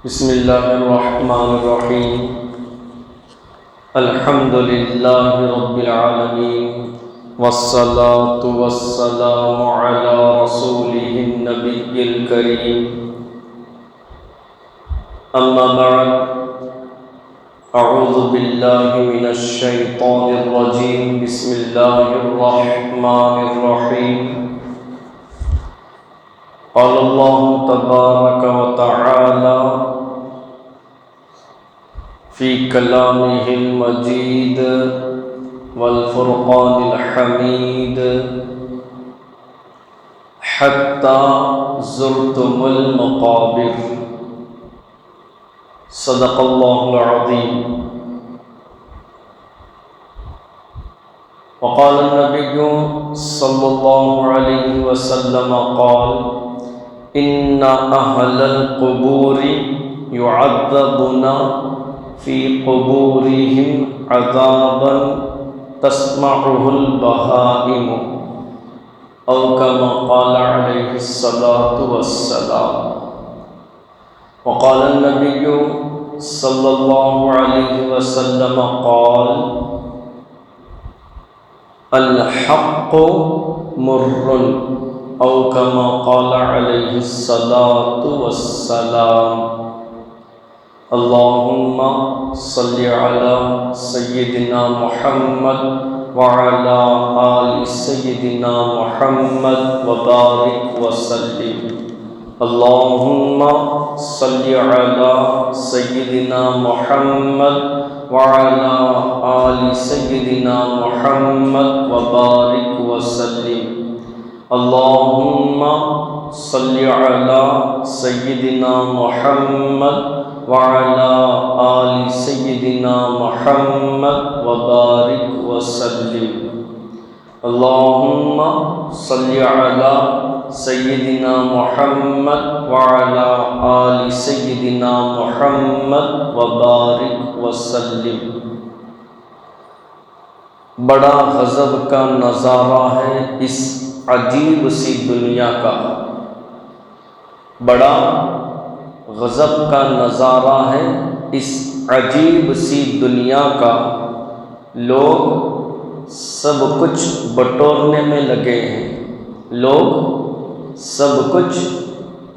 بسم اللہ الرحمن الرحیم الحمد للہ رب العالمین والصلاة والسلام علی رسولہ النبی الکریم اما بعد اعوذ باللہ من الشیطان الرجیم بسم اللہ الرحمن الرحیم قال اللہ تبارک وتعالی فی کلامہ المجید والفرقان الحمید حتی زرتم المقابر صدق اللہ العظیم وقال النبی صلی اللہ علیہ وسلم قال ان اہل القبور يعذبون في قبورهم عذابا تسمعه البهائم او كما قال عليه الصلاة والسلام وقال النبي صلى الله عليه وسلم قال الحق مر او كما قال عليه الصلاة والسلام اللهم صل على سيدنا محمد وعلى آل سيدنا محمد وبارك وسلم اللهم صل على سيدنا محمد وعلى آل سيدنا محمد وبارك وسلم اللهم صل على سيدنا محمد وعلى آل سيدنا محمد وبارك وسلم اللهم صل على سيدنا محمد وعلى آل سيدنا محمد وبارك وسلم بڑا غضب کا نظارہ ہے اس عجیب سی دنیا کا، بڑا غضب کا نظارہ ہے اس عجیب سی دنیا کا، لوگ سب کچھ بٹورنے میں لگے ہیں، لوگ سب کچھ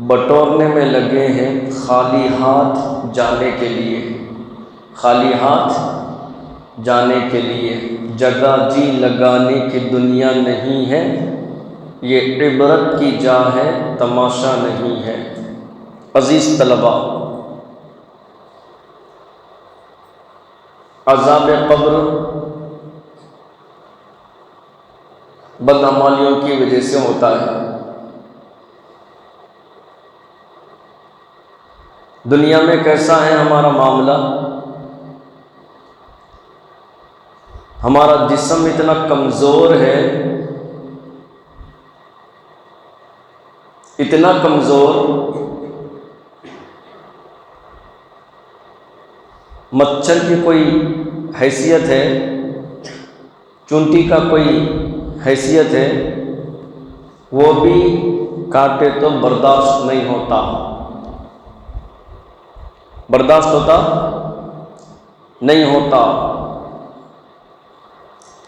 بٹورنے میں لگے ہیں خالی ہاتھ جانے کے لیے، خالی ہاتھ جانے کے لیے، جگہ جی لگانے کی دنیا نہیں ہے، یہ عبرت کی جا ہے، تماشا نہیں ہے۔ عزیز طلباء، عذاب قبر بدعمالیوں کی وجہ سے ہوتا ہے۔ دنیا میں کیسا ہے ہمارا معاملہ؟ ہمارا جسم اتنا کمزور ہے، اتنا کمزور، مچھر کی کوئی حیثیت ہے، چونٹی کا کوئی حیثیت ہے، وہ بھی کاٹے تو برداشت نہیں ہوتا، برداشت ہوتا نہیں ہوتا۔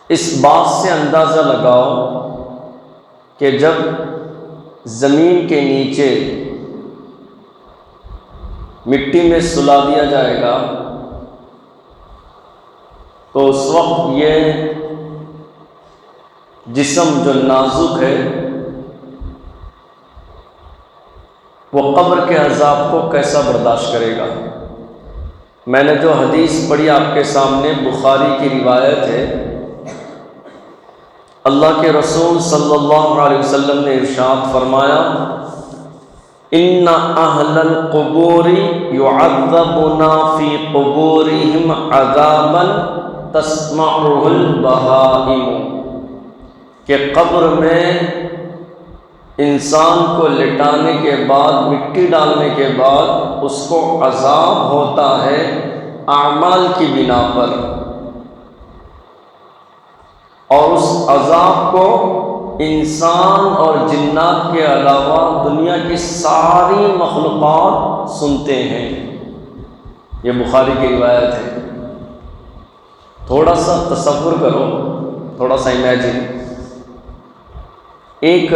اس بات سے اندازہ لگاؤ کہ جب زمین کے نیچے مٹی میں سلا دیا جائے گا تو اس وقت یہ جسم جو نازک ہے وہ قبر کے عذاب کو کیسا برداشت کرے گا؟ میں نے جو حدیث پڑھی آپ کے سامنے بخاری کی روایت ہے، اللہ کے رسول صلی اللہ علیہ وسلم نے ارشاد فرمایا ان اہل القبور يعذبون في قبورهم عذابا تسمعه البهائم، کہ قبر میں انسان کو لٹانے کے بعد، مٹی ڈالنے کے بعد اس کو عذاب ہوتا ہے اعمال کی بنا پر، اور اس عذاب کو انسان اور جنات کے علاوہ دنیا کی ساری مخلوقات سنتے ہیں۔ یہ بخاری کی روایت ہے۔ تھوڑا سا تصور کرو، تھوڑا سا امیجن، ایک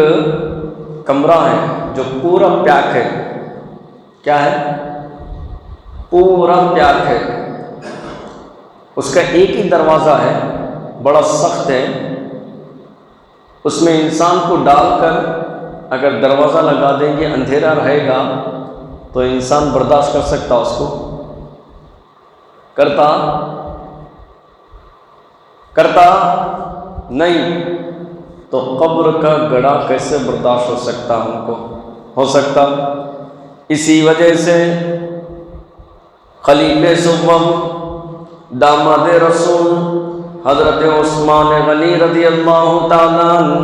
کمرہ ہے جو پورا پیک ہے۔ کیا ہے؟ پورا پیک ہے۔ اس کا ایک ہی دروازہ ہے، بڑا سخت ہے۔ اس میں انسان کو ڈال کر اگر دروازہ لگا دیں گے، اندھیرا رہے گا تو انسان برداشت کر سکتا اس کو؟ کرتا نہیں۔ تو قبر کا گڑھا کیسے برداشت ہو سکتا ہم کو؟ ہو سکتا؟ اسی وجہ سے خلیفہ سوم داماد رسول حضرت عثمان غنی رضی اللہ تعالیٰ عنہ،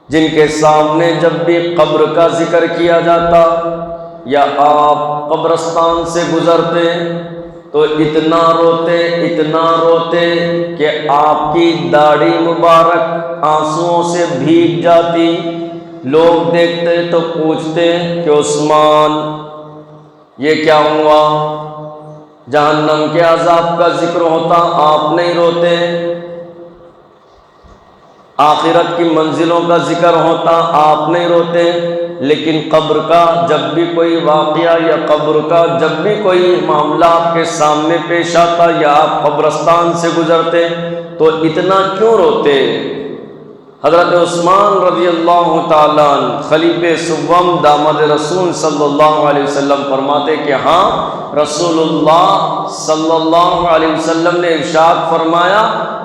جن کے سامنے جب بھی قبر کا ذکر کیا جاتا یا آپ قبرستان سے گزرتے تو اتنا روتے کہ آپ کی داڑھی مبارک آنسوؤں سے بھیگ جاتی۔ لوگ دیکھتے تو پوچھتے کہ عثمان یہ کیا ہوا؟ جہنم کے عذاب کا ذکر ہوتا، آپ نہیں روتے۔ آخرت کی منزلوں کا ذکر ہوتا، آپ نہیں روتے۔ لیکن قبر کا جب بھی کوئی واقعہ یا قبر کا جب بھی کوئی معاملہ آپ کے سامنے پیش آتا یا آپ قبرستان سے گزرتے تو اتنا کیوں روتے؟ حضرت عثمان رضی اللہ تعالیٰ عنہ خلیفہ سوم داماد رسول صلی اللہ علیہ وسلم فرماتے کہ ہاں، رسول اللہ صلی اللہ علیہ وسلم نے ارشاد فرمایا،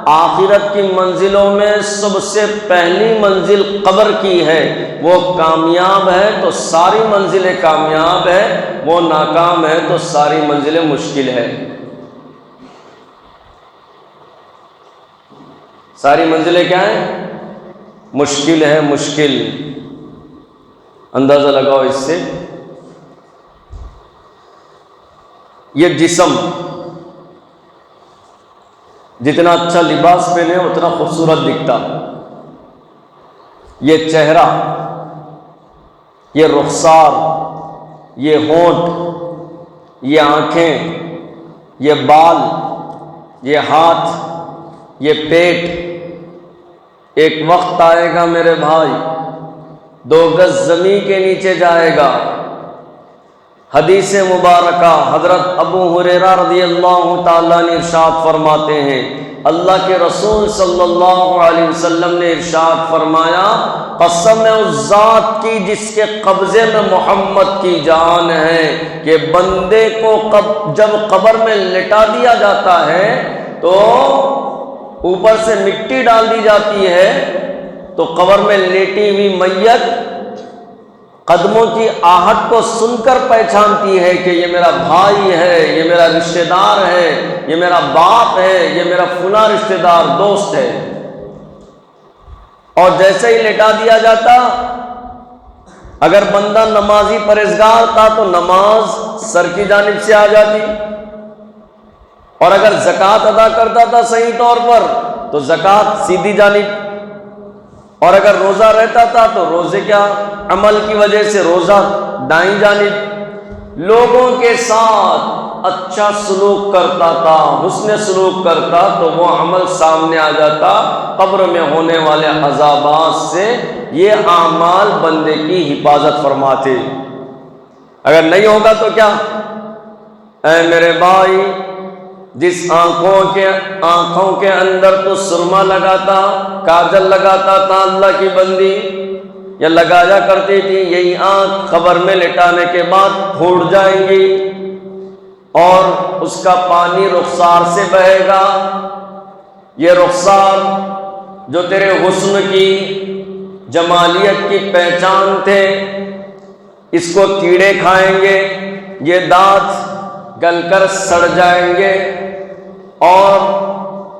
آخرت کی منزلوں میں سب سے پہلی منزل قبر کی ہے، وہ کامیاب ہے تو ساری منزلیں کامیاب ہے، وہ ناکام ہے تو ساری منزلیں مشکل ہے۔ ساری منزلیں کیا ہیں؟ مشکل ہے، مشکل۔ اندازہ لگاؤ اس سے، یہ جسم جتنا اچھا لباس پہنے اتنا خوبصورت دکھتا، یہ چہرہ، یہ رخسار، یہ ہونٹ، یہ آنکھیں، یہ بال، یہ ہاتھ، یہ پیٹ، ایک وقت آئے گا میرے بھائی 2 گز زمین کے نیچے جائے گا۔ حدیث مبارکہ حضرت ابو ہریرہ رضی اللہ تعالیٰ نے ارشاد فرماتے ہیں، اللہ کے رسول صلی اللہ علیہ وسلم نے ارشاد فرمایا، قسم ہے اس ذات کی جس کے قبضے میں محمد کی جان ہے کہ بندے کو جب قبر میں لٹا دیا جاتا ہے تو اوپر سے مٹی ڈال دی جاتی ہے تو قبر میں لیٹی ہوئی میت قدموں کی آہٹ کو سن کر پہچانتی ہے کہ یہ میرا بھائی ہے، یہ میرا رشتہ دار ہے، یہ میرا باپ ہے، یہ میرا فلاں رشتہ دار دوست ہے۔ اور جیسے ہی لٹا دیا جاتا، اگر بندہ نمازی پرہیزگار تھا تو نماز سر کی جانب سے آ جاتی، اور اگر زکوٰۃ ادا کرتا تھا صحیح طور پر تو زکوٰۃ سیدھی جانب، اور اگر روزہ رہتا تھا تو روزے کیا عمل کی وجہ سے روزہ دائیں جانب۔ لوگوں کے ساتھ اچھا سلوک کرتا تھا، حسن سلوک کرتا تو وہ عمل سامنے آ جاتا۔ قبر میں ہونے والے عذابات سے یہ اعمال بندے کی حفاظت فرماتے۔ اگر نہیں ہوگا تو کیا؟ اے میرے بھائی، جس آنکھوں کے اندر تو سرما لگاتا، کاجل لگاتا تھا اللہ کی بندی، یا لگایا کرتی تھی، یہی آنکھ قبر میں لٹانے کے بعد پھوٹ جائیں گی اور اس کا پانی رخسار سے بہے گا۔ یہ رخسار جو تیرے حسن کی، جمالیت کی پہچان تھے، اس کو کیڑے کھائیں گے، یہ دانت گل کر سڑ جائیں گے، اور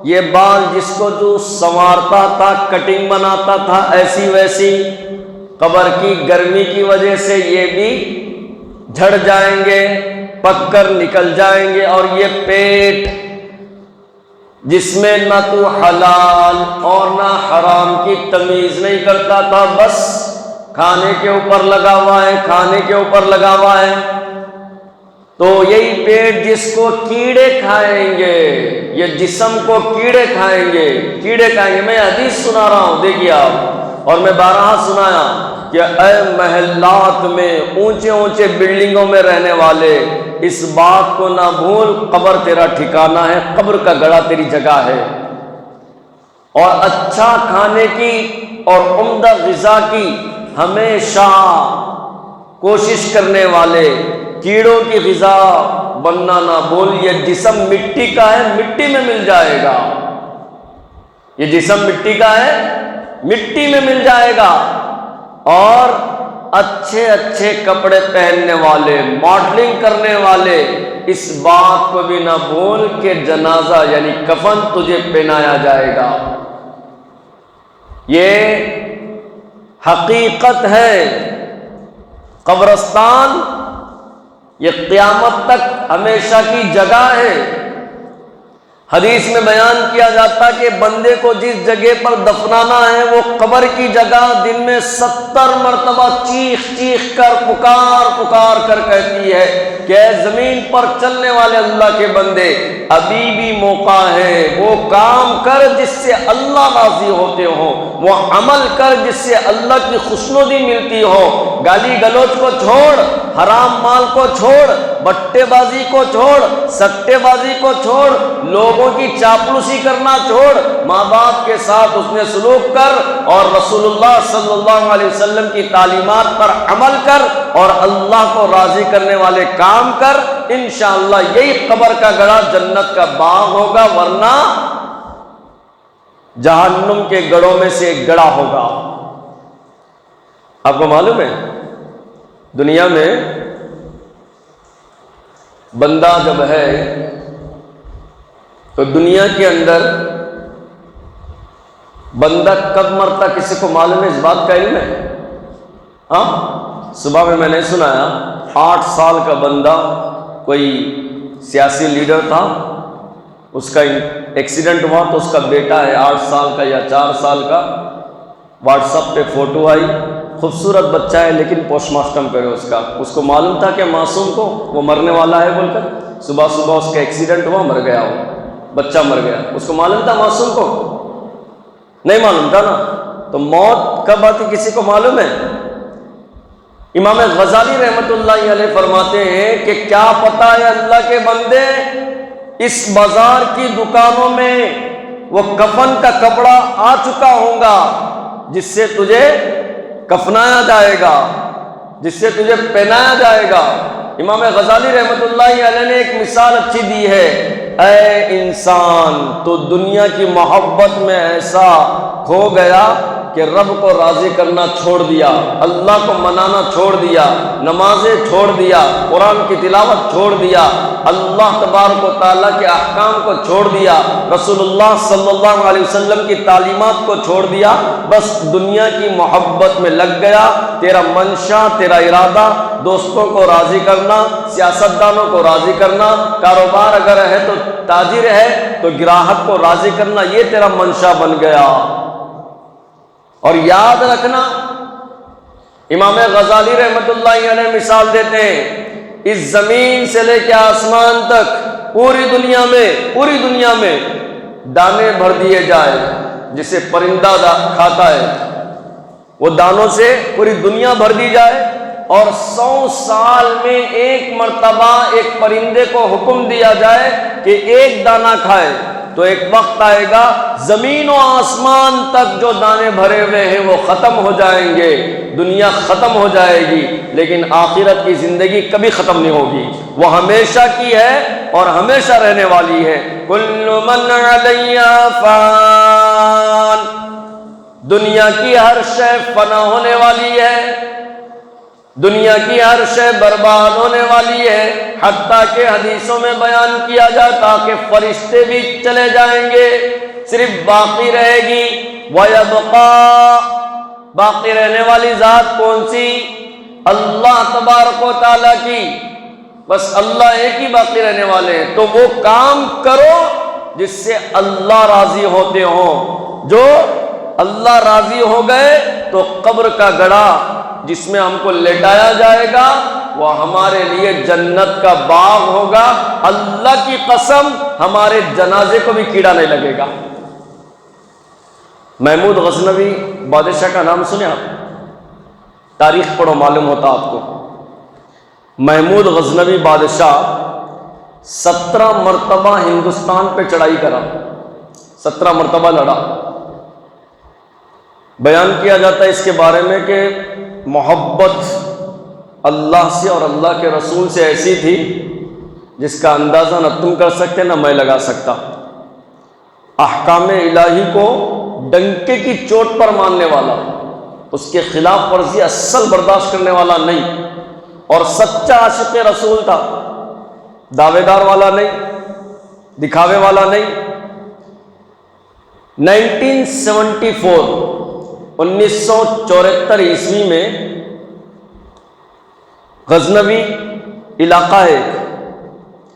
یہ بال جس کو جو سنوارتا تھا، کٹنگ بناتا تھا ایسی ویسی، قبر کی گرمی کی وجہ سے یہ بھی جھڑ جائیں گے، پک کر نکل جائیں گے۔ اور یہ پیٹ جس میں نہ تو حلال اور نہ حرام کی تمیز نہیں کرتا تھا، بس کھانے کے اوپر لگا ہوا ہے، کھانے کے اوپر لگا ہوا ہے، تو یہی پیٹ جس کو کیڑے کھائیں گے، یہ جسم کو کیڑے کھائیں گے، کیڑے کھائیں گے۔ میں حدیث سنا رہا ہوں، دیکھیے آپ، اور میں بارہا سنایا کہ اے محلات میں اونچے اونچے بلڈنگوں میں رہنے والے، اس بات کو نہ بھول، قبر تیرا ٹھکانہ ہے، قبر کا گڑھا تیری جگہ ہے۔ اور اچھا کھانے کی اور عمدہ غذا کی ہمیشہ کوشش کرنے والے، کیڑوں کی غذا بننا نہ بھول۔ یہ جسم مٹی کا ہے، مٹی میں مل جائے گا، یہ جسم مٹی کا ہے، مٹی میں مل جائے گا۔ اور اچھے اچھے کپڑے پہننے والے، ماڈلنگ کرنے والے، اس بات کو بھی نہ بھول کہ جنازہ یعنی کفن تجھے پہنایا جائے گا۔ یہ حقیقت ہے۔ قبرستان یہ قیامت تک ہمیشہ کی جگہ ہے۔ حدیث میں بیان کیا جاتا کہ بندے کو جس جگہ پر دفنانا ہے وہ قبر کی جگہ دن میں 70 مرتبہ چیخ چیخ کر پکار کر کہتی ہے کہ اے زمین پر چلنے والے اللہ کے بندے، ابھی بھی موقع ہے، وہ کام کر جس سے اللہ راضی ہوتے ہوں، وہ عمل کر جس سے اللہ کی خوشنودی ملتی ہو۔ گالی گلوچ کو چھوڑ، حرام مال کو چھوڑ، بٹے بازی کو چھوڑ، سٹے بازی کو چھوڑ، لوگوں کی چاپلوسی کرنا چھوڑ، ماں باپ کے ساتھ اس نے سلوک کر اور رسول اللہ صلی اللہ علیہ وسلم کی تعلیمات پر عمل کر اور اللہ کو راضی کرنے والے کام کر۔ انشاءاللہ یہی قبر کا گڑھا جنت کا باغ ہوگا، ورنہ جہنم کے گڑھوں میں سے ایک گڑھا ہوگا۔ آپ کو معلوم ہے دنیا میں بندہ جب ہے تو دنیا کے اندر بندہ کب مرتا کسی کو معلوم ہے؟ اس بات کا علم ہے؟ ہاں، صبح میں نے سنایا 8 سال کا بندہ، کوئی سیاسی لیڈر تھا، اس کا ایکسیڈنٹ ہوا تو اس کا بیٹا ہے 8 سال کا یا 4 سال کا، واٹس ایپ پہ فوٹو آئی، خوبصورت بچہ ہے لیکن پوسٹ مارٹم کرے اس کو معلوم تھا کہ معصوم کو وہ مرنے والا ہے بول کر، صبح صبح اس کا ایکسیڈنٹ ہوا، مر گیا، وہ بچہ مر گیا، اس کو معلوم تھا معصوم کو؟ نہیں معلوم تھا نا۔ تو موت کب آتی کسی کو معلوم ہے؟ امام غزالی رحمت اللہ علیہ فرماتے ہیں کہ کیا پتہ ہے اللہ کے بندے، اس بازار کی دکانوں میں وہ کفن کا کپڑا آ چکا ہوگا جس سے تجھے کفنایا جائے گا، جس سے تجھے پہنایا جائے گا۔ امام غزالی رحمت اللہ علیہ نے ایک مثال اچھی دی ہے، اے انسان تو دنیا کی محبت میں ایسا کھو گیا کہ رب کو راضی کرنا چھوڑ دیا، اللہ کو منانا چھوڑ دیا، نمازیں چھوڑ دیا، قرآن کی تلاوت چھوڑ دیا، اللہ تبارک و تعالیٰ کے احکام کو چھوڑ دیا، رسول اللہ صلی اللہ علیہ وسلم کی تعلیمات کو چھوڑ دیا، بس دنیا کی محبت میں لگ گیا۔ تیرا منشا، تیرا ارادہ دوستوں کو راضی کرنا، سیاستدانوں کو راضی کرنا، کاروبار اگر ہے تو تاجر ہے تو گراہک کو راضی کرنا، یہ تیرا منشا بن گیا۔ اور یاد رکھنا، امام غزالی رحمت اللہ علیہ مثال دیتے ہیں، اس زمین سے لے کے آسمان تک پوری دنیا میں دانے بھر دیے جائے، جسے پرندہ کھاتا ہے، وہ دانوں سے پوری دنیا بھر دی جائے، اور 100 سال میں ایک مرتبہ ایک پرندے کو حکم دیا جائے کہ ایک دانہ کھائے، تو ایک وقت آئے گا زمین و آسمان تک جو دانے بھرے ہوئے ہیں وہ ختم ہو جائیں گے، دنیا ختم ہو جائے گی، لیکن آخرت کی زندگی کبھی ختم نہیں ہوگی، وہ ہمیشہ کی ہے اور ہمیشہ رہنے والی ہے۔ کل من علیہا فان، دنیا کی ہر شے فنا ہونے والی ہے، دنیا کی ہر شے برباد ہونے والی ہے، حتیٰ کہ حدیثوں میں بیان کیا جاتا کہ فرشتے بھی چلے جائیں گے، صرف باقی رہے گی وَيَبْقَى، باقی رہنے والی ذات کون سی؟ اللہ تبارک و تعالیٰ کی، بس اللہ ایک ہی باقی رہنے والے ہیں۔ تو وہ کام کرو جس سے اللہ راضی ہوتے ہوں، جو اللہ راضی ہو گئے تو قبر کا گڑھا جس میں ہم کو لٹایا جائے گا وہ ہمارے لیے جنت کا باغ ہوگا، اللہ کی قسم ہمارے جنازے کو بھی کیڑا نہیں لگے گا۔ محمود غزنوی بادشاہ کا نام سنے آپ؟ تاریخ پڑھو معلوم ہوتا آپ کو۔ محمود غزنوی بادشاہ 17 مرتبہ ہندوستان پہ چڑھائی کرا، 17 مرتبہ لڑا۔ بیان کیا جاتا ہے اس کے بارے میں کہ محبت اللہ سے اور اللہ کے رسول سے ایسی تھی جس کا اندازہ نہ تم کر سکتے نہ میں لگا سکتا۔ احکام الہی کو ڈنکے کی چوٹ پر ماننے والا، اس کے خلاف ورزی اصل برداشت کرنے والا نہیں، اور سچا عاشق رسول تھا، دعوے دار والا نہیں، دکھاوے والا نہیں۔ 1974 عیسوی میں غزنوی علاقہ ہے ایک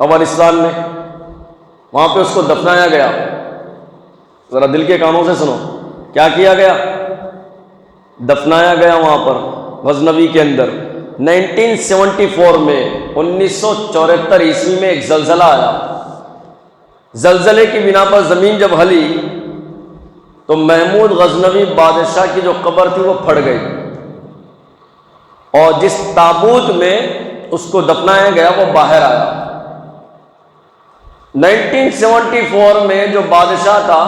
افغانستان میں، وہاں پہ اس کو دفنایا گیا۔ ذرا دل کے کانوں سے سنو کیا کیا گیا، دفنایا گیا وہاں پر غزنوی کے اندر۔ 1974 میں 1974 عیسوی میں ایک زلزلہ آیا، زلزلے کی بنا پر زمین جب ہلی تو محمود غزنوی بادشاہ کی جو قبر تھی وہ پھٹ گئی، اور جس تابوت میں اس کو دفنایا گیا وہ باہر آیا۔ 1974 میں جو بادشاہ تھا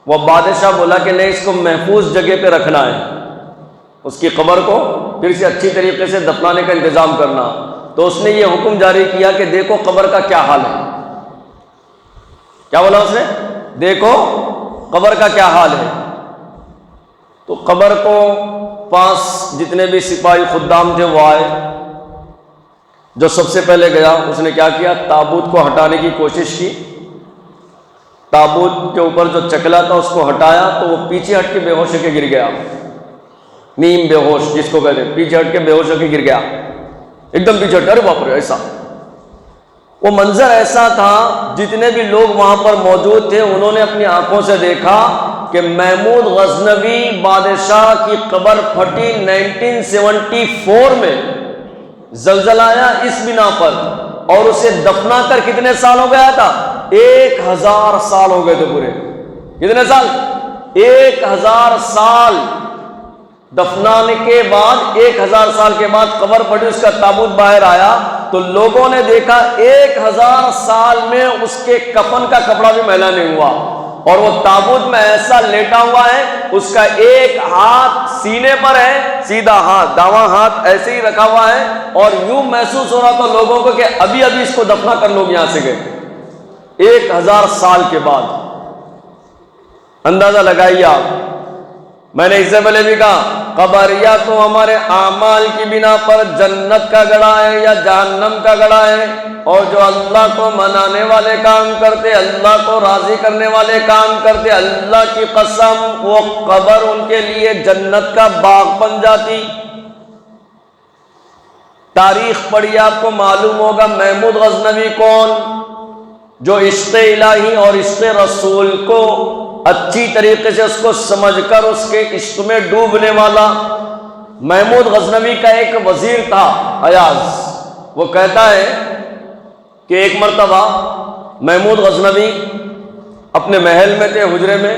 وہ بادشاہ بولا کہ نہیں، اس کو محفوظ جگہ پہ رکھنا ہے، اس کی قبر کو پھر سے اچھی طریقے سے دفنانے کا انتظام کرنا۔ تو اس نے یہ حکم جاری کیا کہ دیکھو قبر کا کیا حال ہے۔ کیا بولا اس نے؟ دیکھو قبر کا کیا حال ہے۔ تو قبر کو پاس جتنے بھی سپاہی خدام تھے وہ آئے۔ جو سب سے پہلے گیا اس نے کیا کیا، تابوت کو ہٹانے کی کوشش کی۔ تابوت کے اوپر جو چکلا تھا اس کو ہٹایا تو وہ پیچھے ہٹ کے بے ہوش ہو کے گر گیا، نیم بے ہوش جس کو کہتے ہیں، پیچھے ہٹ کے بے ہوش ہو کے گر گیا، ایک دم پیچھے ہٹ کے، ارے باپ رے ایسا۔ وہ منظر ایسا تھا، جتنے بھی لوگ وہاں پر موجود تھے انہوں نے اپنی آنکھوں سے دیکھا کہ محمود غزنوی بادشاہ کی قبر پھٹی 1974 میں، زلزلہ آیا اس بنا پر، اور اسے دفنا کر کتنے سال ہو گیا تھا؟ 1000 سال ہو گئے تھے پورے۔ کتنے سال؟ 1000 سال دفنانے کے بعد 1000 سال کے بعد قبر پھٹی، اس کا تابوت باہر آیا تو لوگوں نے دیکھا 1000 سال میں اس کے کفن کا کپڑا بھی میلا نہیں ہوا، اور وہ تابوت میں ایسا لیٹا ہوا ہے، اس کا ایک ہاتھ سینے پر ہے، سیدھا ہاتھ، داواں ہاتھ ایسے ہی رکھا ہوا ہے، اور یوں محسوس ہو رہا تھا لوگوں کو کہ ابھی ابھی اس کو دفنا کر لوگ یہاں سے گئے 1000 سال کے بعد۔ اندازہ لگائیے آپ۔ میں نے اس سے پہلے بھی کہا قبر یا تو ہمارے اعمال کی بنا پر جنت کا گڑھا ہے یا جہنم کا گڑھا ہے، اور جو اللہ کو منانے والے کام کرتے، اللہ کو راضی کرنے والے کام کرتے، اللہ کی قسم وہ قبر ان کے لیے جنت کا باغ بن جاتی۔ تاریخ پڑھی آپ کو معلوم ہوگا محمود غزنوی کون، جو عشق الہی اور عشق رسول کو اچھی طریقے سے اس کو سمجھ کر اس کے عشق میں ڈوبنے والا۔ محمود غزنوی کا ایک وزیر تھا ایاز، وہ کہتا ہے کہ ایک مرتبہ محمود غزنوی اپنے محل میں تھے، حجرے میں،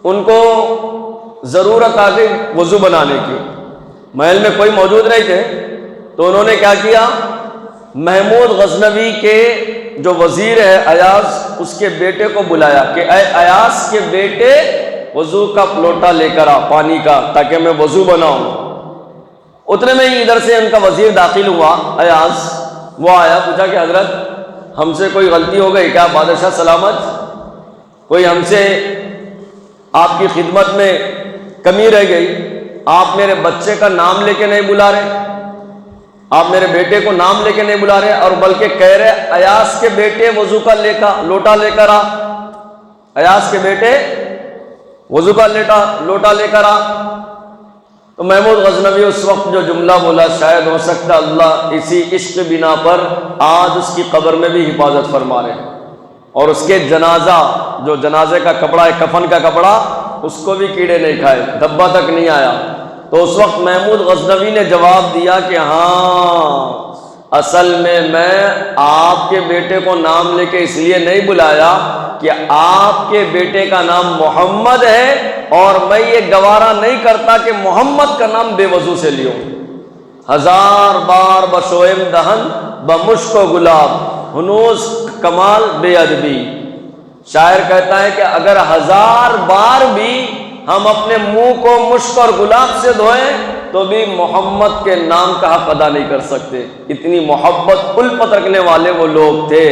ان کو ضرورت آ گئی وضو بنانے کی، محل میں کوئی موجود نہیں تھے، تو انہوں نے کیا کیا، محمود غزنوی کے جو وزیر ہے ایاز، اس کے بیٹے کو بلایا کہ اے ایاز کے بیٹے وضو کا لوٹا لے کر آ پانی کا، تاکہ میں وضو بناؤں۔ اتنے میں ہی ادھر سے ان کا وزیر داخل ہوا ایاز، وہ آیا، پوچھا کہ حضرت ہم سے کوئی غلطی ہو گئی کیا؟ بادشاہ سلامت، کوئی ہم سے آپ کی خدمت میں کمی رہ گئی؟ آپ میرے بچے کا نام لے کے نہیں بلا رہے، آپ میرے بیٹے کو نام لے کے نہیں بلا رہے، اور بلکہ کہہ رہے ایاز کے بیٹے وضو کا لوٹا لے کر آ، ایاز کے بیٹے وضو کا لوٹا لے کر آ۔ تو محمود غزنوی اس وقت جو جملہ بولا، شاید ہو سکتا اللہ اسی عشق بنا پر آج اس کی قبر میں بھی حفاظت فرما رہے، اور اس کے جنازہ، جو جنازے کا کپڑا ہے، کفن کا کپڑا، اس کو بھی کیڑے نہیں کھائے، دھبا تک نہیں آیا۔ تو اس وقت محمود غزنوی نے جواب دیا کہ ہاں، اصل میں آپ کے بیٹے کو نام لے کے اس لیے نہیں بلایا کہ آپ کے بیٹے کا نام محمد ہے اور میں یہ گوارا نہیں کرتا کہ محمد کا نام بے وضو سے لیوں۔ ہزار بار بشویم دہن بمشک و گلاب، ہنوز کمال بے ادبی۔ شاعر کہتا ہے کہ اگر 1000 بار بھی ہم اپنے منہ کو مشک اور گلاب سے دھوئیں تو بھی محمد کے نام کا حق ادا نہیں کر سکتے۔ اتنی محبت الفت رکھنے والے وہ لوگ تھے۔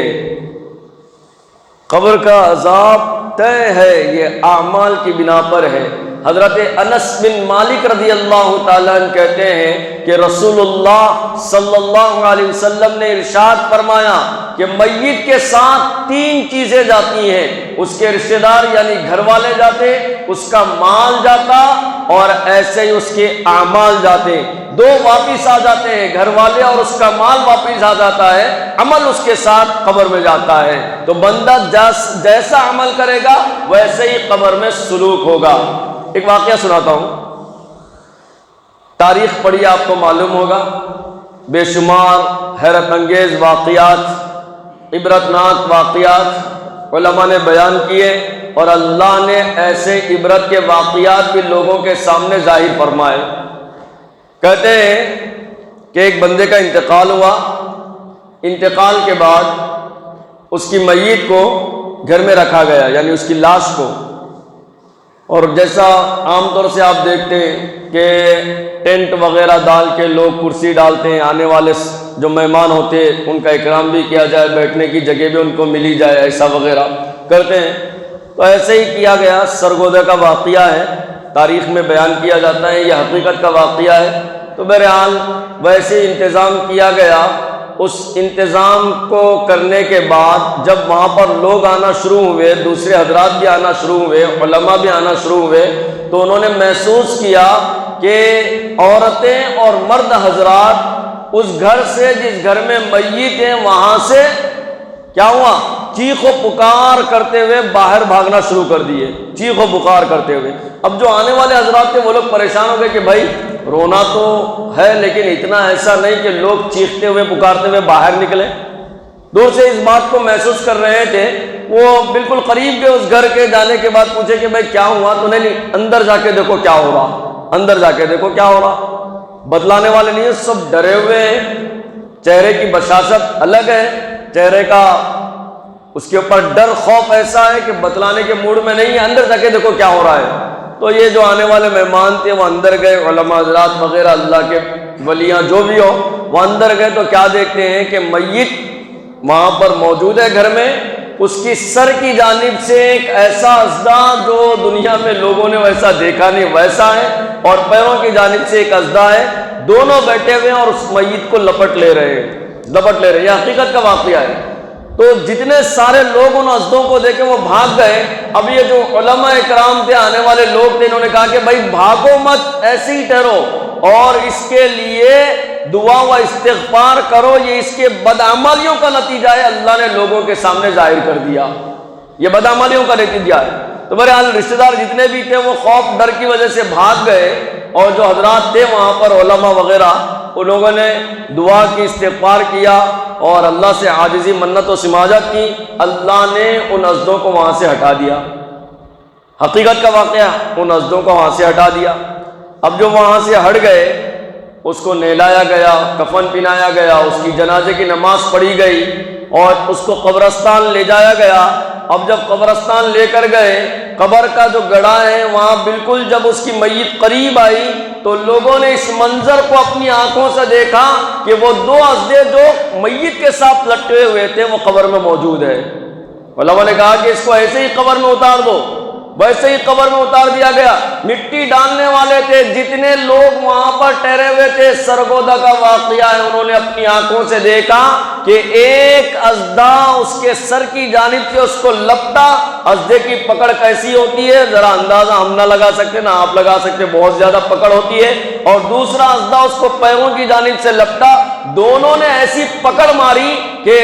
قبر کا عذاب طے ہے، یہ اعمال کی بنا پر ہے۔ حضرت انس بن مالک رضی اللہ تعالیٰ عنہ کہتے ہیں کہ رسول اللہ صلی اللہ علیہ وسلم نے ارشاد فرمایا کہ میت کے ساتھ 3 چیزیں جاتی ہیں، اس کے رشتہ دار یعنی گھر والے جاتے، اس کا مال جاتا اور ایسے ہی اس کے اعمال جاتے۔ 2 واپس آ جاتے ہیں، گھر والے اور اس کا مال واپس آ جاتا ہے، عمل اس کے ساتھ قبر میں جاتا ہے۔ تو بندہ جیسا عمل کرے گا ویسے ہی قبر میں سلوک ہوگا۔ ایک واقعہ سناتا ہوں، تاریخ پڑھی آپ کو معلوم ہوگا، بے شمار حیرت انگیز واقعات، عبرتناک واقعات علماء نے بیان کیے اور اللہ نے ایسے عبرت کے واقعات بھی لوگوں کے سامنے ظاہر فرمائے۔ کہتے ہیں کہ ایک بندے کا انتقال ہوا، انتقال کے بعد اس کی میت کو گھر میں رکھا گیا، یعنی اس کی لاش کو، اور جیسا عام طور سے آپ دیکھتے ہیں کہ ٹینٹ وغیرہ ڈال کے لوگ کرسی ڈالتے ہیں، آنے والے جو مہمان ہوتے ہیں ان کا اکرام بھی کیا جائے، بیٹھنے کی جگہ بھی ان کو ملی جائے، ایسا وغیرہ کرتے ہیں۔ تو ایسے ہی کیا گیا، سرگودا کا واقعہ ہے، تاریخ میں بیان کیا جاتا ہے، یہ حقیقت کا واقعہ ہے۔ تو بہرحال ویسے انتظام کیا گیا۔ اس انتظام کو کرنے کے بعد جب وہاں پر لوگ آنا شروع ہوئے، دوسرے حضرات بھی آنا شروع ہوئے، علماء بھی آنا شروع ہوئے، تو انہوں نے محسوس کیا کہ عورتیں اور مرد حضرات اس گھر سے، جس گھر میں میت ہیں، وہاں سے کیا ہوا، چیخ و پکار کرتے ہوئے باہر بھاگنا شروع کر دیے، چیخ و پکار کرتے ہوئے۔ اب جو آنے والے حضرات تھے وہ لوگ پریشان ہو گئے کہ بھائی رونا تو ہے لیکن اتنا ایسا نہیں کہ لوگ چیختے ہوئے پکارتے ہوئے باہر نکلے۔ دور سے اس بات کو محسوس کر رہے تھے، وہ بالکل قریب گئے اس گھر کے، جانے کے بعد پوچھے کہ بھائی کیا ہوا؟ تو نہیں، اندر جا کے دیکھو کیا ہو رہا، اندر جا کے دیکھو کیا ہو رہا۔ بتلانے والے نہیں ہیں، سب ڈرے ہوئے ہیں، چہرے کی بشاشت الگ ہے، چہرے کا اس کے اوپر ڈر خوف ایسا ہے کہ بتلانے کے موڈ میں نہیں ہے، اندر جا کے دیکھو کیا ہو رہا ہے۔ تو یہ جو آنے والے مہمان تھے وہ اندر گئے، علماء حضرات وغیرہ اللہ کے ولیاں جو بھی ہو، وہ اندر گئے تو کیا دیکھتے ہیں کہ میت وہاں پر موجود ہے گھر میں، اس کی سر کی جانب سے ایک ایسا اژدھا جو دنیا میں لوگوں نے ویسا دیکھا نہیں ویسا ہے، اور پیروں کی جانب سے ایک اژدھا ہے، دونوں بیٹھے ہوئے ہیں اور اس میت کو لپٹ لے رہے ہیں۔ یہ حقیقت کا واقعہ ہے۔ تو جتنے سارے لوگ ان اژدھوں کو دیکھے وہ بھاگ گئے۔ اب یہ جو علماء اکرام تھے، آنے والے لوگ تھے، انہوں نے کہا کہ بھائی بھاگو مت، ایسے ہی ٹھہرو اور اس کے لیے دعا و استغفار کرو، یہ اس کے بدعمالیوں کا نتیجہ ہے، اللہ نے لوگوں کے سامنے ظاہر کر دیا، یہ بدعمالیوں کا نتیجہ ہے۔ تو بہرحال رشتہ دار جتنے بھی تھے وہ خوف ڈر کی وجہ سے بھاگ گئے، اور جو حضرات تھے وہاں پر علماء وغیرہ، ان لوگوں نے دعا کی، استغفار کیا اور اللہ سے عاجزی، منت و سماجت کی، اللہ نے ان اژدھوں کو وہاں سے ہٹا دیا۔ حقیقت کا واقعہ، ان اژدھوں کو وہاں سے ہٹا دیا۔ اب جو وہاں سے ہٹ گئے اس کو نہلایا گیا، کفن پہنایا گیا، اس کی جنازے کی نماز پڑھی گئی اور اس کو قبرستان لے جایا گیا۔ اب جب قبرستان لے کر گئے، قبر کا جو گڑھا ہے وہاں بالکل جب اس کی میت قریب آئی تو لوگوں نے اس منظر کو اپنی آنکھوں سے دیکھا کہ وہ 2 اژدھے جو میت کے ساتھ لٹکے ہوئے تھے وہ قبر میں موجود ہے۔ علماء نے کہا کہ اس کو ایسے ہی قبر میں اتار دو، ویسے ہی قبر میں اتار دیا گیا۔ مٹی ڈالنے والے تھے جتنے لوگ وہاں پر ٹھہرے ہوئے تھے، سرگودا کا واقعہ ہے، انہوں نے اپنی آنکھوں سے دیکھا کہ ایک اژدھا اس کے سر کی جانب سے اس کو لپٹا۔ اژدھے کی پکڑ کیسی ہوتی ہے ذرا اندازہ ہم نہ لگا سکتے، نہ آپ لگا سکتے، بہت زیادہ پکڑ ہوتی ہے۔ اور دوسرا اژدھا اس کو پیروں کی جانب سے لپٹا، دونوں نے ایسی پکڑ ماری کہ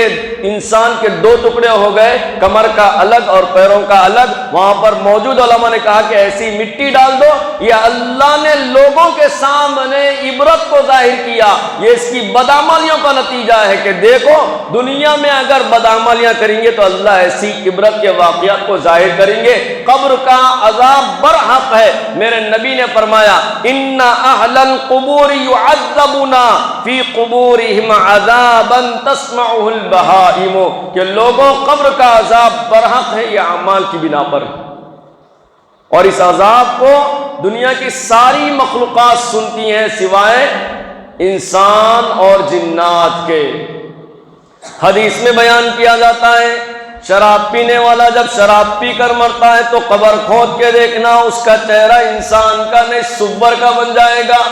انسان کے دو ٹکڑے ہو گئے، کمر کا الگ اور پیروں کا الگ۔ وہاں پر موجود علماء نے کہا کہ ایسی مٹی ڈال دو، یہ اللہ نے لوگوں کے سامنے عبرت کو ظاہر کیا، یہ اس کی بدعمالیوں کا نتیجہ ہے کہ دیکھو دنیا میں اگر بدعمالیاں کریں گے تو اللہ ایسی عبرت کے واقعات کو ظاہر کریں گے۔ قبر کا عذاب برحق ہے۔ میرے نبی نے فرمایا ان اہل القبور يعذبون فی قبورہم عذابا تسمعہ البہائم، کہ لوگوں قبر کا عذاب برحق ہے، یہ اعمال کی بنا پر ہے، اور اس عذاب کو دنیا کی ساری مخلوقات سنتی ہیں سوائے انسان اور جنات کے۔ حدیث میں بیان کیا جاتا ہے شراب پینے والا جب شراب پی کر مرتا ہے تو قبر کھود کے دیکھنا اس کا چہرہ انسان کا نہیں سور کا بن جائے گا۔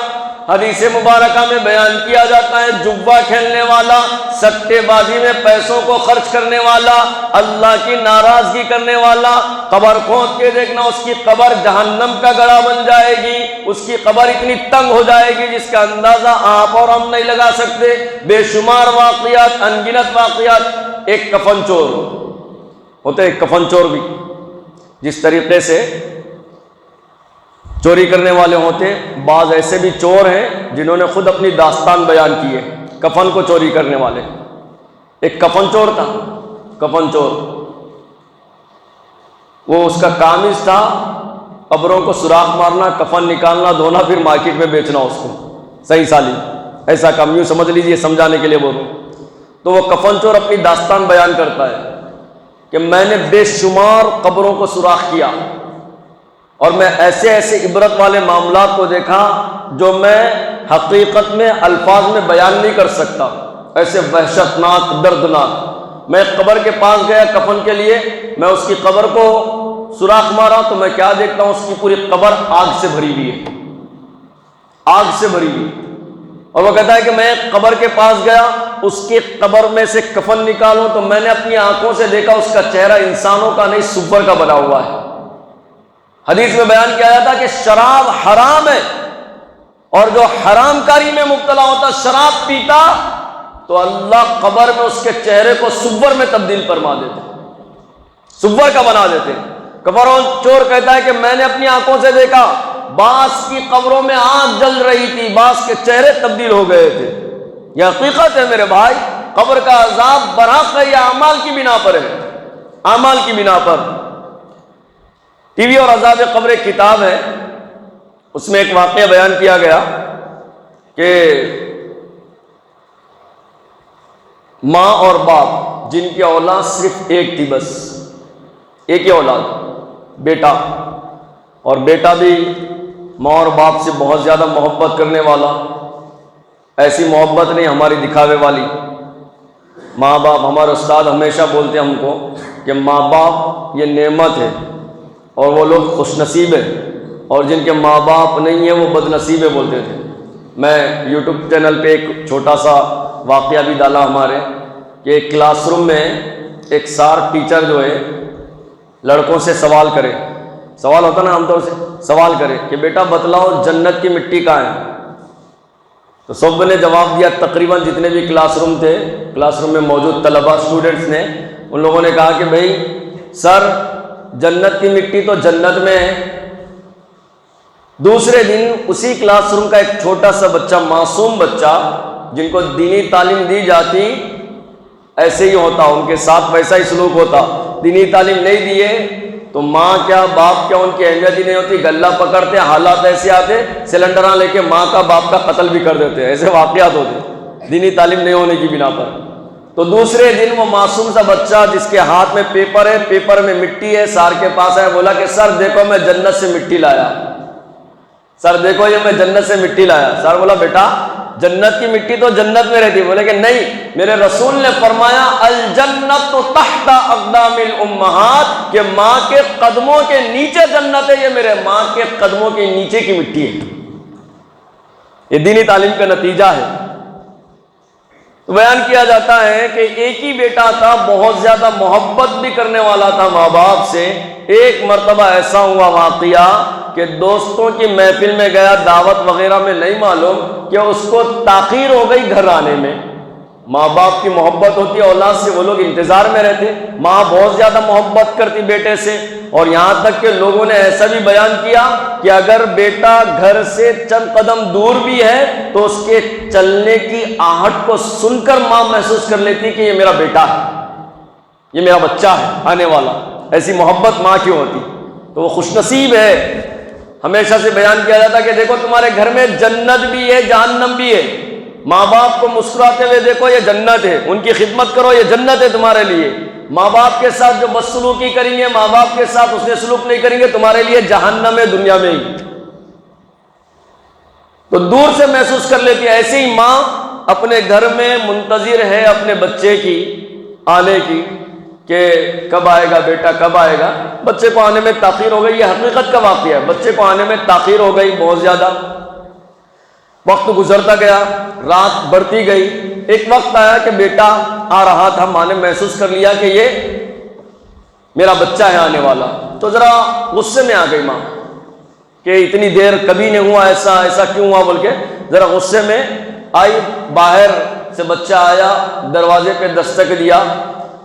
حدیث مبارکہ میں بیان کیا جاتا ہے جوا کھیلنے والا، سٹے بازی میں پیسوں کو خرچ کرنے والا، اللہ کی ناراضگی کرنے والا، قبر کھود کے دیکھنا اس کی قبر جہنم کا گڑھا بن جائے گی، اس کی قبر اتنی تنگ ہو جائے گی جس کا اندازہ آپ اور ہم نہیں لگا سکتے۔ بے شمار واقعات، انگنت واقعات۔ ایک کفن چور ہوتے، ایک کفن چور بھی جس طریقے سے چوری کرنے والے ہوتے، بعض ایسے بھی چور ہیں جنہوں نے خود اپنی داستان بیان کی ہے کفن کو چوری کرنے والے۔ ایک کفن چور تھا، کفن چور، وہ اس کا کام ہی تھا قبروں کو سوراخ مارنا، کفن نکالنا، دھونا، پھر مارکیٹ میں بیچنا اس کو، صحیح سالی ایسا کام، یوں سمجھ لیجیے سمجھانے کے لیے بولوں تو وہ کفن چور اپنی داستان بیان کرتا ہے کہ میں نے بے شمار قبروں کو سوراخ کیا اور میں ایسے ایسے عبرت والے معاملات کو دیکھا جو میں حقیقت میں الفاظ میں بیان نہیں کر سکتا، ایسے وحشتناک، دردناک۔ میں قبر کے پاس گیا کفن کے لیے، میں اس کی قبر کو سوراخ مارا تو میں کیا دیکھتا ہوں، اس کی پوری قبر آگ سے بھری ہوئی ہے، آگ سے بھری ہوئی۔ اور وہ کہتا ہے کہ میں قبر کے پاس گیا، اس کی قبر میں سے کفن نکالوں تو میں نے اپنی آنکھوں سے دیکھا اس کا چہرہ انسانوں کا نہیں سور کا بنا ہوا ہے۔ حدیث میں بیان کیا جاتا کہ شراب حرام ہے، اور جو حرام کاری میں مبتلا ہوتا شراب پیتا تو اللہ قبر میں اس کے چہرے کو سور میں تبدیل فرما دیتے، سور کا بنا دیتے۔ کفر چور کہتا ہے کہ میں نے اپنی آنکھوں سے دیکھا بعض کی قبروں میں آگ جل رہی تھی، بعض کے چہرے تبدیل ہو گئے تھے۔ یہ حقیقت ہے میرے بھائی، قبر کا عذاب برحق ہے، یہ اعمال کی بنا پر ہے، اعمال کی بنا پر۔ ٹی وی اور عذاب قبر ایک کتاب ہے، اس میں ایک واقعہ بیان کیا گیا کہ ماں اور باپ جن کی اولاد صرف ایک تھی، بس ایک ہی اولاد، بیٹا، اور بیٹا بھی ماں اور باپ سے بہت زیادہ محبت کرنے والا، ایسی محبت نہیں ہماری دکھاوے والی۔ ماں باپ، ہمارے استاد ہمیشہ بولتے ہیں ہم کو کہ ماں باپ یہ نعمت ہے اور وہ لوگ خوش نصیب ہیں، اور جن کے ماں باپ نہیں ہیں وہ بد نصیب ہے بولتے تھے۔ میں یوٹیوب چینل پہ ایک چھوٹا سا واقعہ بھی ڈالا ہمارے کہ ایک کلاس روم میں ایک سار ٹیچر جو ہے لڑکوں سے سوال کرے، سوال ہوتا نا عام طور سے، سوال کرے کہ بیٹا بتلاؤ جنت کی مٹی کہاں ہے؟ تو سب نے جواب دیا، تقریباً جتنے بھی کلاس روم تھے، کلاس روم میں موجود طلباء اسٹوڈنٹس نے، ان لوگوں نے کہا کہ بھائی سر جنت کی مٹی تو جنت میں ہے۔ دوسرے دن اسی کلاس روم کا ایک چھوٹا سا بچہ، معصوم بچہ جن کو دینی تعلیم دی جاتی، ایسے ہی ہوتا، ان کے ساتھ ویسا ہی سلوک ہوتا، دینی تعلیم نہیں دیے تو ماں کیا باپ کیا ان کی اہمیت ہی نہیں ہوتی، گلہ پکڑتے، حالات ایسے آتے سلنڈراں لے کے ماں کا باپ کا قتل بھی کر دیتے، ایسے واقعات ہوتے دینی تعلیم نہیں ہونے کی بنا پر۔ تو دوسرے دن وہ معصوم سا بچہ جس کے ہاتھ میں پیپر ہے، پیپر میں مٹی ہے، سار کے پاس آیا، بولا کہ سر دیکھو میں جنت سے مٹی لایا، سر دیکھو یہ میں جنت سے مٹی لایا۔ سر بولا بیٹا جنت کی مٹی تو جنت میں رہتی، بولے کہ نہیں، میرے رسول نے فرمایا الجنت تحت اقدام الامہات، کہ ماں کے قدموں کے نیچے جنت ہے، یہ میرے ماں کے قدموں کے نیچے کی مٹی ہے۔ یہ دینی تعلیم کا نتیجہ ہے۔ تو بیان کیا جاتا ہے کہ ایک ہی بیٹا تھا، بہت زیادہ محبت بھی کرنے والا تھا ماں باپ سے۔ ایک مرتبہ ایسا ہوا واقعہ کہ دوستوں کی محفل میں گیا، دعوت وغیرہ میں نہیں معلوم کہ اس کو تاخیر ہو گئی گھر آنے میں۔ ماں باپ کی محبت ہوتی ہے اولاد سے، وہ لوگ انتظار میں رہتے، ماں بہت زیادہ محبت کرتی بیٹے سے، اور یہاں تک کہ لوگوں نے ایسا بھی بیان کیا کہ اگر بیٹا گھر سے چند قدم دور بھی ہے تو اس کے چلنے کی آہٹ کو سن کر ماں محسوس کر لیتی کہ یہ میرا بیٹا ہے، یہ میرا بچہ ہے آنے والا۔ ایسی محبت ماں کی ہوتی، تو وہ خوش نصیب ہے۔ ہمیشہ سے بیان کیا جاتا کہ دیکھو تمہارے گھر میں جنت بھی ہے جہنم بھی ہے، ماں باپ کو مسکراتے ہوئے دیکھو یہ جنت ہے، ان کی خدمت کرو یہ جنت ہے تمہارے لیے۔ ماں باپ کے ساتھ جو بدسلوکی کریں گے، ماں باپ کے ساتھ اس نے سلوک نہیں کریں گے، تمہارے لیے جہنم ہے دنیا میں ہی۔ تو دور سے محسوس کر لیتی ہے۔ ایسے ہی ماں اپنے گھر میں منتظر ہے اپنے بچے کی آنے کی کہ کب آئے گا بیٹا، کب آئے گا۔ بچے کو آنے میں تاخیر ہو گئی، یہ حقیقت کا واقعہ ہے، بچے کو آنے میں تاخیر ہو گئی بہت زیادہ۔ وقت گزرتا گیا، رات بڑھتی گئی، ایک وقت آیا کہ بیٹا آ رہا تھا، ماں نے محسوس کر لیا کہ یہ میرا بچہ ہے آنے والا، تو ذرا غصے میں آ گئی ماں کہ اتنی دیر کبھی نہیں ہوا ایسا، ایسا کیوں ہوا بول کے ذرا غصے میں آئی۔ باہر سے بچہ آیا، دروازے پہ دستک دیا،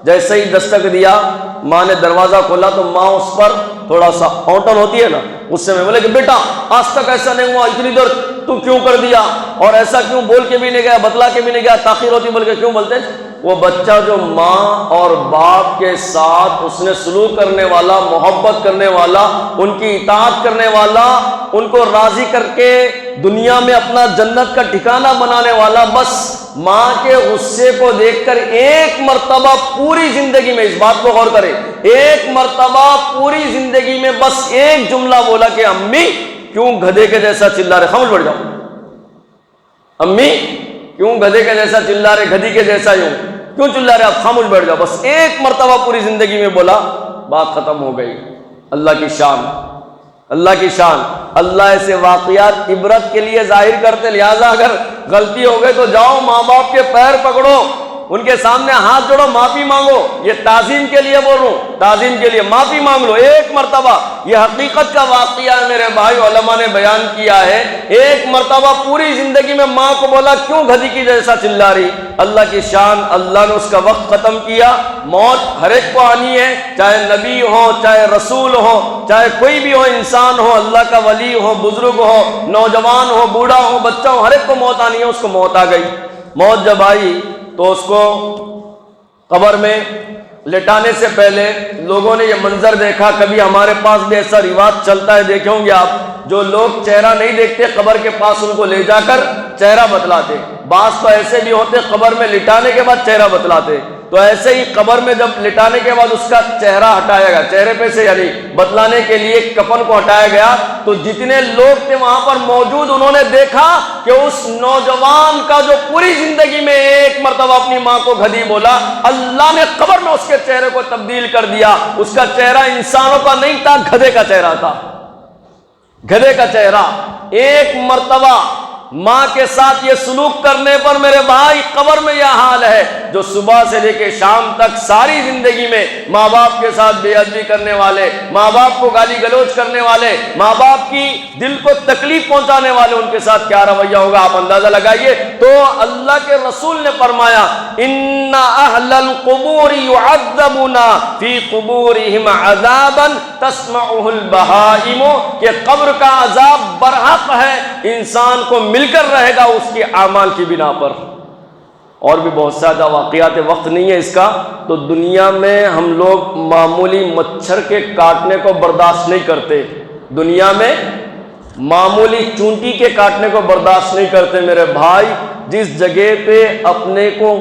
جیسے ہی دستک دیا ماں نے دروازہ کھولا تو ماں اس پر تھوڑا سا اونٹن ہوتی ہے نا، غصے میں بولے کہ بیٹا آج تک ایسا نہیں ہوا، اتنی دیر تو کیوں کر دیا، اور ایسا کیوں بول کے بھی نہیں گیا، بتلا کے بھی نہیں گیا، تاخیر ہوتی بول کے کیوں بولتے۔ وہ بچہ جو ماں اور باپ کے ساتھ اس نے سلوک کرنے والا، محبت کرنے والا، ان کی اطاعت کرنے والا، ان کو راضی کر کے دنیا میں اپنا جنت کا ٹھکانہ بنانے والا، بس ماں کے غصے کو دیکھ کر ایک مرتبہ پوری زندگی میں، اس بات کو غور کرے، ایک مرتبہ پوری زندگی میں بس ایک جملہ بولا کہ امی کیوں گدھے کے جیسا چلا رہے، خاموش بیٹھ جاؤ، امی کیوں گدھے کے جیسا چلا رہے، گدھی کے جیسا یوں کیوں چلا رہے، آپ خاموش بیٹھ جاؤ، بس ایک مرتبہ پوری زندگی میں بولا، بات ختم ہو گئی۔ اللہ کی شان، اللہ کی شان، اللہ ایسے واقعات عبرت کے لیے ظاہر کرتے، لہذا اگر غلطی ہو گئی تو جاؤ ماں باپ کے پیر پکڑو، ان کے سامنے ہاتھ جوڑو، معافی مانگو، یہ تعظیم کے لیے بول رہا ہوں، تعظیم کے لیے معافی مانگ لو ایک مرتبہ۔ یہ حقیقت کا واقعہ ہے میرے بھائی، علماء نے بیان کیا ہے، ایک مرتبہ پوری زندگی میں ماں کو بولا کیوں گدھی کی جیسا چلا رہی۔ اللہ کی شان، اللہ نے اس کا وقت ختم کیا۔ موت ہر ایک کو آنی ہے، چاہے نبی ہو، چاہے رسول ہو، چاہے کوئی بھی ہو، انسان ہو، اللہ کا ولی ہو، بزرگ ہو، نوجوان ہو، بوڑھا ہو، بچہ ہو، ہر ایک کو موت آنی ہے۔ اس کو موت آ گئی۔ موت جب آئی تو اس کو قبر میں لٹانے سے پہلے لوگوں نے یہ منظر دیکھا، کبھی ہمارے پاس بھی ایسا رواج چلتا ہے، دیکھے ہوں گے آپ، جو لوگ چہرہ نہیں دیکھتے قبر کے پاس ان کو لے جا کر چہرہ بتلاتے، بعض تو ایسے بھی ہوتے قبر میں لٹانے کے بعد چہرہ بتلاتے، تو ایسے ہی قبر میں جب لٹانے کے بعد اس کا چہرہ ہٹایا گیا، چہرے پہ سے یعنی بتلانے کے لیے کفن کو ہٹایا گیا، تو جتنے لوگ تھے وہاں پر موجود انہوں نے دیکھا کہ اس نوجوان کا جو پوری زندگی میں ایک مرتبہ اپنی ماں کو گدھی بولا، اللہ نے قبر میں اس کے چہرے کو تبدیل کر دیا۔ اس کا چہرہ انسانوں کا نہیں تھا، گدھے کا چہرہ تھا، گدھے کا چہرہ۔ ایک مرتبہ ماں کے ساتھ یہ سلوک کرنے پر میرے بھائی قبر میں یہ حال ہے، جو صبح سے لے کے شام تک ساری زندگی میں ماں باپ کے ساتھ بے ادبی کرنے والے، ماں باپ کو گالی گلوچ کرنے والے، ماں باپ کی دل کو تکلیف پہنچانے والے، ان کے ساتھ کیا رویہ ہوگا آپ اندازہ لگائیے۔ تو اللہ کے رسول نے فرمایا ان اہل القبور يعذبون فی قبورہم عذابا تسمعہ البہائم، کہ قبر کا عذاب برحق ہے، انسان کو مل کر رہے گا اس کے اعمال کی بنا پر۔ اور بھی بہت زیادہ واقعات، وقت نہیں ہے اس کا۔ تو دنیا میں ہم لوگ معمولی مچھر کے کاٹنے کو برداشت نہیں کرتے، دنیا میں معمولی چونٹی کے کاٹنے کو برداشت نہیں کرتے میرے بھائی۔ جس جگہ پہ اپنے کو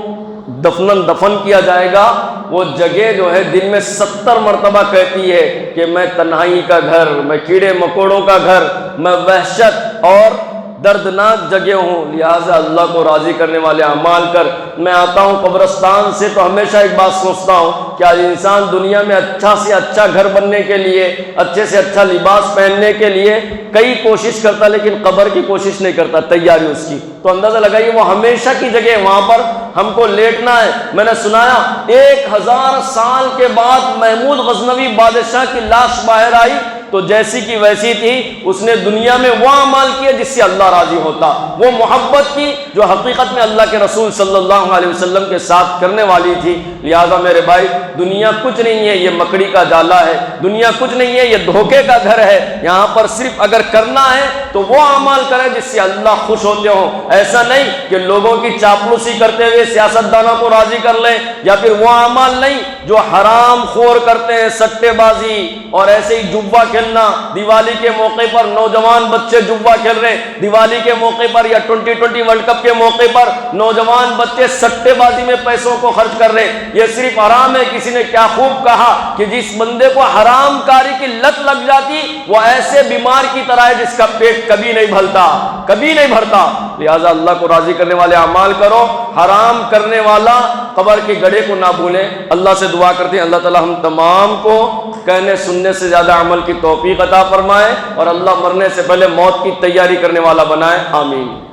دفن کیا جائے گا وہ جگہ جو ہے دن میں 70 مرتبہ کہتی ہے کہ میں تنہائی کا گھر، میں کیڑے مکوڑوں کا گھر، میں وحشت اور دردناک جگہ ہوں، لہٰذا اللہ کو راضی کرنے والے اعمال کر۔ میں آتا ہوں قبرستان سے تو ہمیشہ ایک بات سوچتا ہوں کہ آج انسان دنیا میں اچھا سے اچھا گھر بننے کے لیے، اچھے سے اچھا لباس پہننے کے لیے کئی کوشش کرتا، لیکن قبر کی کوشش نہیں کرتا، تیاری اس کی۔ تو اندازہ لگائیے وہ ہمیشہ کی جگہ ہے، وہاں پر ہم کو لیٹنا ہے۔ میں نے سنایا 1000 سال کے بعد محمود غزنوی بادشاہ کی لاش باہر آئی تو تو جیسی کی ویسی تھی، اس نے دنیا میں وہ اعمال کیے جس سے اللہ راضی ہوتا، وہ محبت کی جو حقیقت میں اللہ کے رسول صلی اللہ علیہ وسلم کے ساتھ کرنے والی تھی۔ لہذا میرے بھائی، دنیا کچھ نہیں ہے، یہ مکڑی کا جالا ہے، دنیا کچھ نہیں ہے، یہ دھوکے کا گھر ہے۔ یہاں پر صرف اگر کرنا ہے تو وہ اعمال کرے جس سے اللہ خوش ہوتے ہوں، ایسا نہیں کہ لوگوں کی چاپلوسی کرتے ہوئے سیاست دانوں کو راضی کر لیں، یا پھر وہ اعمال نہیں جو حرام خور کرتے ہیں، سٹے بازی اور ایسے ہی جوا کھیلنا۔ دیوالی کے موقع پر نوجوان بچے جوا کھیل رہے، دیوالی کے موقع پر یا 2020 ورلڈ کپ کے موقع پر نوجوان بچے سٹے بازی میں پیسوں کو خرچ کر رہے، یہ صرف حرام ہے۔ کسی نے کیا خوب کہا کہ جس بندے کو حرام کاری کی لت لگ جاتی وہ ایسے بیمار کی طرح ہے جس کا پیٹ کبھی نہیں بھرتا، کبھی نہیں بھرتا۔ لہذا اللہ کو راضی کرنے والے اعمال کرو، حرام کرنے والا قبر کے گڑھے کو نہ بھولیں۔ اللہ سے دعا کرتے ہیں اللہ تعالی ہم تمام کو کہنے سننے سے زیادہ عمل کی توفیق عطا فرمائے، اور اللہ مرنے سے پہلے موت کی تیاری کرنے والا بنائے، آمین۔